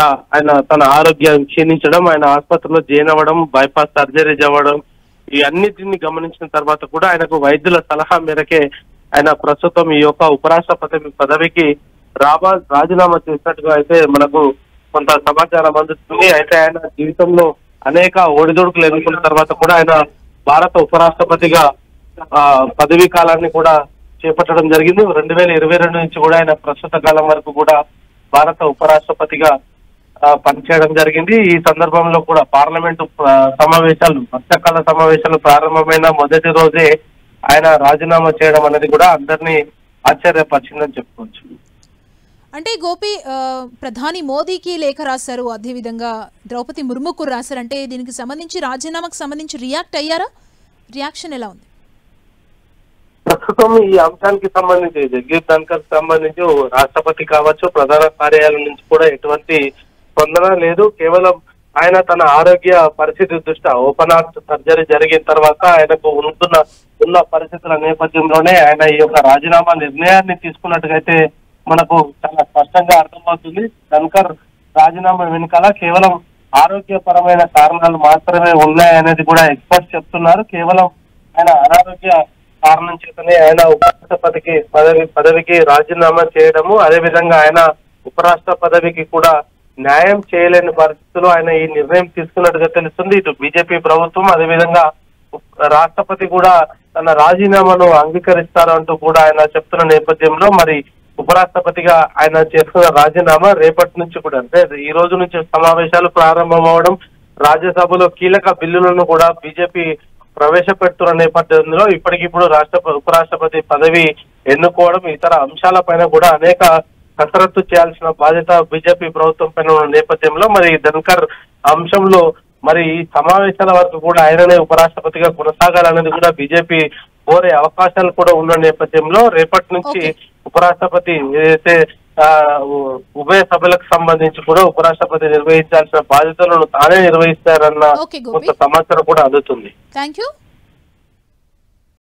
ఆయన తన ఆరోగ్యం క్షీణించడం, ఆయన ఆసుపత్రిలో జాయిన్ అవ్వడం, బైపాస్ సర్జరీ అవ్వడం, ఈ అన్నిటిని గమనించిన తర్వాత కూడా ఆయనకు వైద్యుల సలహా మేరకే ఆయన ప్రస్తుతం ఈ యొక్క ఉపరాష్ట్రపతి పదవికి రాజీనామా చేసినట్టుగా అయితే మనకు కొంత సమాచారం అందుతుంది. అయితే ఆయన జీవితంలో అనేక ఒడిదొడుకులు ఎదుర్కొన్న తర్వాత కూడా ఆయన భారత ఉపరాష్ట్రపతిగా పదవీ కాలాన్ని కూడా చేపట్టడం జరిగింది. 2022 నుంచి కూడా ఆయన ప్రస్తుత కాలం వరకు కూడా భారత ఉపరాష్ట్రపతిగా పనిచేయడం జరిగింది. ఈ సందర్భంలో కూడా పార్లమెంటు సమావేశాలు, వర్షాకాల సమావేశాలు ప్రారంభమైన మొదటి రోజే ఆయన రాజీనామా చేయడం అనేది కూడా అందరినీ ఆశ్చర్యపరిచిందని చెప్పుకోవచ్చు. అంటే గోపి, ప్రధాని మోదీకి లేఖ రాశారు, అదేవిధంగా ద్రౌపది ముర్ముకు రాశారు. అంటే దీనికి సంబంధించి రాజీనామాకు సంబంధించి రియాక్ట్ అయ్యారా? రియాక్షన్ ఎలా ఉంది? ప్రస్తుతం ఈ అంశానికి సంబంధించి జగదీప్ ధన్కర్ సంబంధించి రాష్ట్రపతి కావచ్చు, ప్రధాన కార్యాలయం నుంచి కూడా ఎటువంటి స్పందన లేదు. కేవలం ఆయన తన ఆరోగ్య పరిస్థితి దృష్ట్యా ఓపెన్ హార్ట్ సర్జరీ జరిగిన తర్వాత ఆయనకు ఉన్న పరిస్థితుల నేపథ్యంలోనే ఆయన ఈ యొక్క రాజీనామా నిర్ణయాన్ని తీసుకున్నట్టుగైతే మనకు చాలా స్పష్టంగా అర్థమవుతుంది. ధన్కర్ రాజీనామా వెనుకాల కేవలం ఆరోగ్యపరమైన కారణాలు మాత్రమే ఉన్నాయనేది కూడా ఎక్స్పర్ట్స్ చెప్తున్నారు. కేవలం ఆయన అనారోగ్య కారణం చేతనే ఆయన ఉపరాష్ట్రపతికి పదవికి రాజీనామా చేయడము, అదేవిధంగా ఆయన ఉపరాష్ట్ర పదవికి కూడా న్యాయం చేయలేని పరిస్థితుల్లో ఆయన ఈ నిర్ణయం తీసుకున్నట్టుగా తెలుస్తుంది. ఇటు బీజేపీ ప్రభుత్వం, అదేవిధంగా రాష్ట్రపతి కూడా తన రాజీనామాను అంగీకరిస్తారు అంటూ కూడా ఆయన చెప్తున్న నేపథ్యంలో మరి ఉపరాష్ట్రపతిగా ఆయన చేస్తున్న రాజీనామా రేపటి నుంచి కూడా, అంటే ఈ రోజు నుంచి సమావేశాలు ప్రారంభం అవడం, రాజ్యసభలో కీలక బిల్లులను కూడా బీజేపీ ప్రవేశపెడుతున్న నేపథ్యంలో ఇప్పటికిప్పుడు ఉపరాష్ట్రపతి పదవి ఎన్నుకోవడం, ఇతర అంశాలపైన కూడా అనేక కసరత్తు చేయాల్సిన బాధ్యత బీజేపీ ప్రభుత్వం పైన ఉన్న నేపథ్యంలో మరి ధన్కర్ అంశంలో మరి ఈ సమావేశాల వరకు కూడా ఆయననే ఉపరాష్ట్రపతిగా కొనసాగాలనేది కూడా బీజేపీ కోరే అవకాశాలు కూడా ఉన్న నేపథ్యంలో రేపటి నుంచి ఉపరాష్ట్రపతి ఏదైతే ఉభయ సభలకు సంబంధించి కూడా ఉపరాష్ట్రపతి నిర్వహించాల్సిన బాధ్యతలను తానే నిర్వహిస్తారన్న కొంత సమాచారం కూడా అందుతుంది. థాంక్యూ.